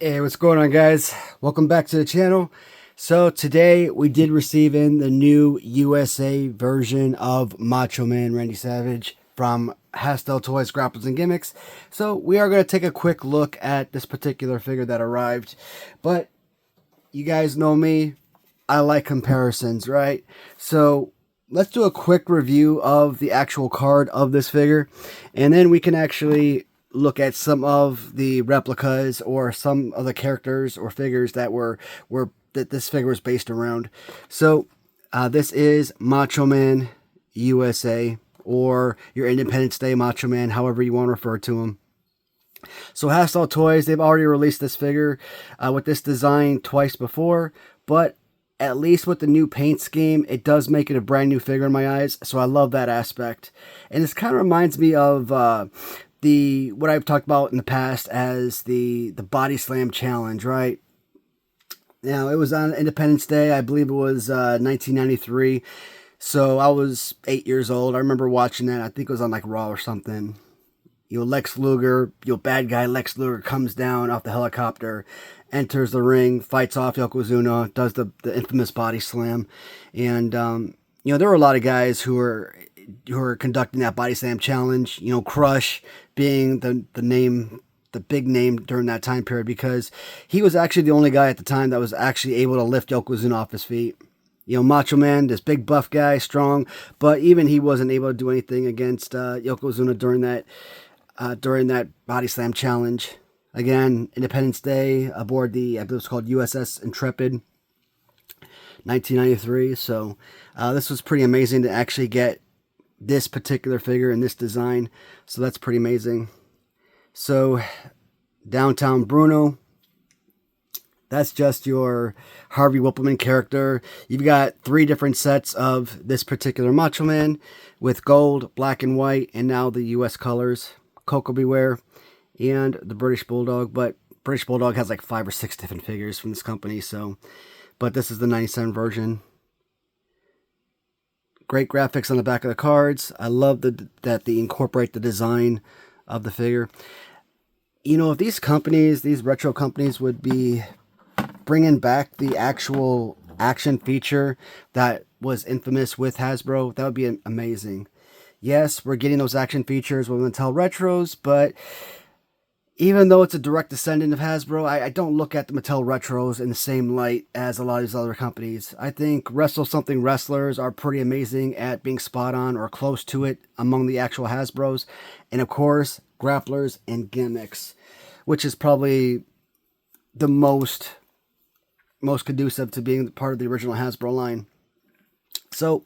Hey, what's going on, guys? Welcome back to the channel. So today we did receive in the new USA version of Macho Man Randy Savage from Hasstel Toys, Grapplers and Gimmicks. So we are going to take a quick look at this particular figure that arrived. But you guys know me, I like comparisons, right? So let's do a quick review of the actual card of this figure, and then we can actually look at some of the replicas or some of the characters or figures that that this figure was based around. So this is Macho Man USA, or your Independence Day Macho Man, however you want to refer to him. So Hasstel Toys, they've already released this figure with this design twice before, but at least with the new paint scheme, it does make it a brand new figure in my eyes, so I love that aspect. And this kind of reminds me of what I've talked about in the past as the Body Slam Challenge, right? Now, it was on Independence Day, I believe it was 1993, so I was 8 years old. I remember watching that. I think it was on like Raw or something. Lex Luger, bad guy Lex Luger comes down off the helicopter, enters the ring, fights off Yokozuna, does the infamous body slam. And, there were a lot of guys who were conducting that body slam challenge, Crush being the big name during that time period, because he was actually the only guy at the time that was actually able to lift Yokozuna off his feet. Macho Man, this big buff guy, strong, but even he wasn't able to do anything against Yokozuna during that body slam challenge. Again, Independence Day, aboard I believe it was called USS Intrepid, 1993. So this was pretty amazing to actually get this particular figure in this design. So that's pretty amazing. So Downtown Bruno, that's just your Harvey Whippleman character. You've got 3 different sets of this particular Macho Man with gold, black, and white, and now the US colors. Coco Beware, and the British Bulldog, but British Bulldog has like 5 or 6 different figures from this company, but this is the 97 version. Great graphics on the back of the cards. I love that they incorporate the design of the figure. If these retro companies would be bringing back the actual action feature that was infamous with Hasbro, that would be amazing. Yes, we're getting those action features with Mattel Retros, but even though it's a direct descendant of Hasbro, I don't look at the Mattel Retros in the same light as a lot of these other companies. I think Wrestle Something wrestlers are pretty amazing at being spot on or close to it among the actual Hasbros. And of course, Grapplers and Gimmicks, which is probably the most conducive to being part of the original Hasbro line. So,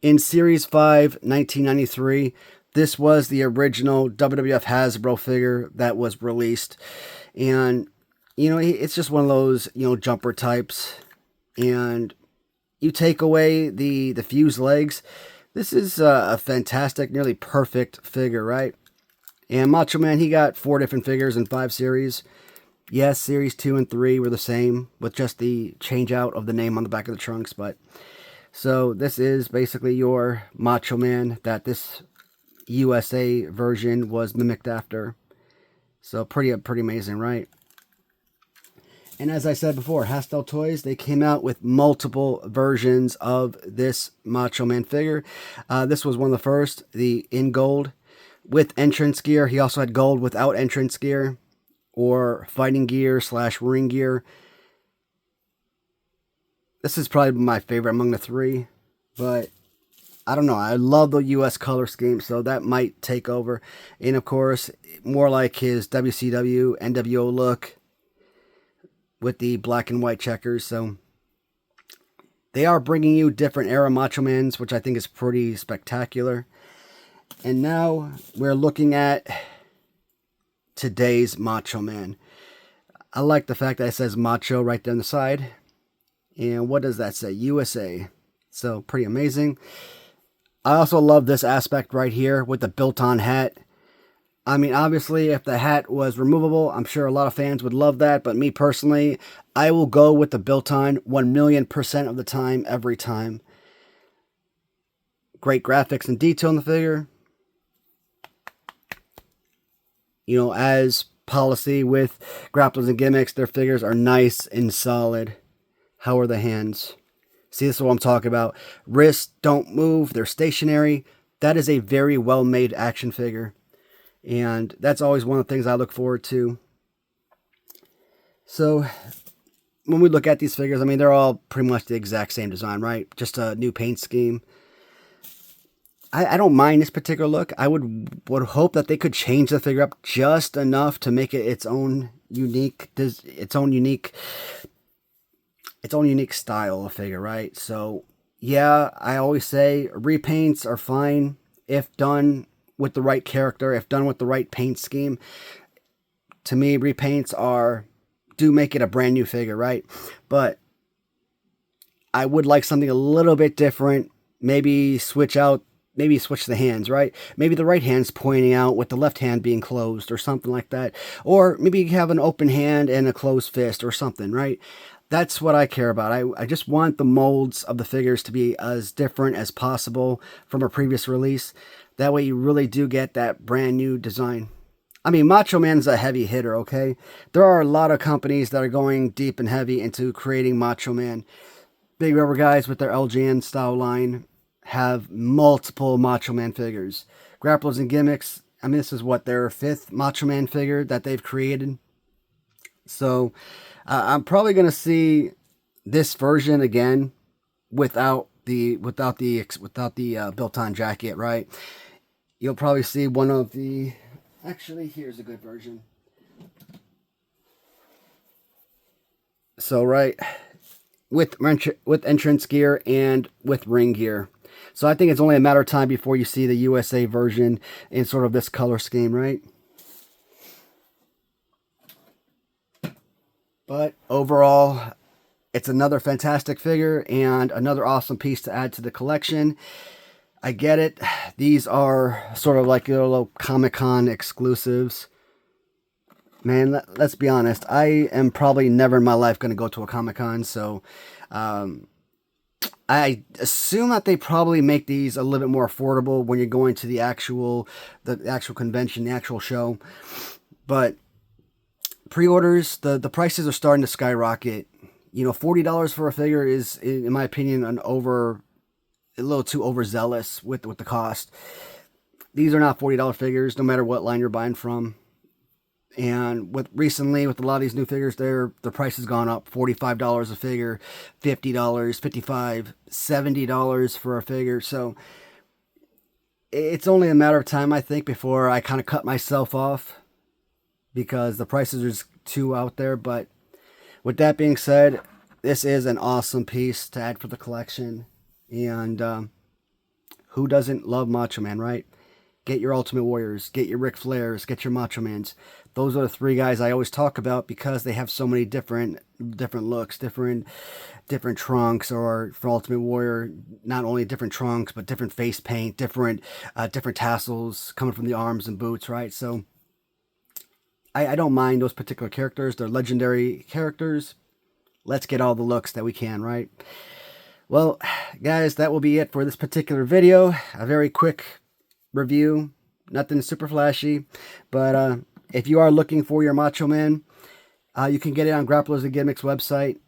in Series 5, 1993, this was the original WWF Hasbro figure that was released. And, it's just one of those, jumper types. And you take away the fused legs. This is a fantastic, nearly perfect figure, right? And Macho Man, he got 4 different figures in 5 series. Yes, Series 2 and 3 were the same, with just the change out of the name on the back of the trunks, but... So this is basically your Macho Man that this USA version was mimicked after. So pretty amazing, right? And as I said before, Hasstel Toys, they came out with multiple versions of this Macho Man figure. This was one of the first, the in gold with entrance gear. He also had gold without entrance gear, or fighting gear / ring gear. This is probably my favorite among the 3, but I don't know. I love the US color scheme, so that might take over. And of course, more like his WCW, NWO look with the black and white checkers. So they are bringing you different era Macho Mans, which I think is pretty spectacular. And now we're looking at today's Macho Man. I like the fact that it says Macho right there on the side. And what does that say? USA. So pretty amazing. I also love this aspect right here with the built-on hat. I mean, obviously, if the hat was removable, I'm sure a lot of fans would love that. But me personally, I will go with the built-on 1,000,000% of the time, every time. Great graphics and detail in the figure. As policy with Grapplers and Gimmicks. Their figures are nice and solid. How are the hands? See, this is what I'm talking about. Wrists don't move. They're stationary. That is a very well-made action figure. And that's always one of the things I look forward to. So when we look at these figures, I mean, they're all pretty much the exact same design, right? Just a new paint scheme. I don't mind this particular look. I would hope that they could change the figure up just enough to make it its own unique style of figure, right? So yeah, I always say repaints are fine if done with the right character, if done with the right paint scheme. To me, repaints do make it a brand new figure, right? But I would like something a little bit different. Maybe switch the hands, right? Maybe the right hand's pointing out with the left hand being closed or something like that. Or maybe you have an open hand and a closed fist or something, right? That's what I care about. I just want the molds of the figures to be as different as possible from a previous release. That way you really do get that brand new design. I mean, Macho Man's a heavy hitter, okay? There are a lot of companies that are going deep and heavy into creating Macho Man. Big Rubber guys with their LJN style line have multiple Macho Man figures. Grapplers and Gimmicks, I mean, this is what, their 5th Macho Man figure that they've created. So I'm probably going to see this version again without the built-on jacket, right? You'll probably see one of the... Actually, here's a good version. So, right, with entrance gear and with ring gear. So I think it's only a matter of time before you see the USA version in sort of this color scheme, right? But overall, it's another fantastic figure and another awesome piece to add to the collection. I get it. These are sort of like little Comic-Con exclusives. Man, let's be honest. I am probably never in my life going to go to a Comic-Con, so I assume that they probably make these a little bit more affordable when you're going to the actual convention, the actual show. But pre-orders, the prices are starting to skyrocket. You know, $40 for a figure is, in my opinion, a little too overzealous with the cost. These are not $40 figures, no matter what line you're buying from. And recently, with a lot of these new figures, the price has gone up. $45 a figure, $50, $55, $70 for a figure. So it's only a matter of time, I think, before I kind of cut myself off, because the prices are just too out there. But with that being said, this is an awesome piece to add for the collection. And who doesn't love Macho Man, right? Get your Ultimate Warriors, get your Ric Flairs, get your Macho Mans. Those are the 3 guys I always talk about because they have so many different looks, different trunks, or for Ultimate Warrior, not only different trunks, but different face paint, different tassels coming from the arms and boots, right? So I don't mind those particular characters. They're legendary characters. Let's get all the looks that we can, right? Well, guys, that will be it for this particular video. A very quick review. Nothing super flashy. But if you are looking for your Macho Man, you can get it on Grapplers and Gimmicks website.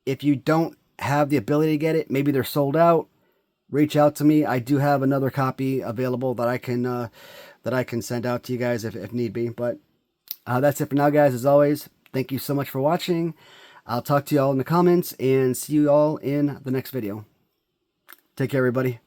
If you don't have the ability to get it, maybe they're sold out, reach out to me. I do have another copy available that I can send out to you guys if need be. But that's it for now, guys. As always, thank you so much for watching. I'll talk to you all in the comments and see you all in the next video. Take care, everybody.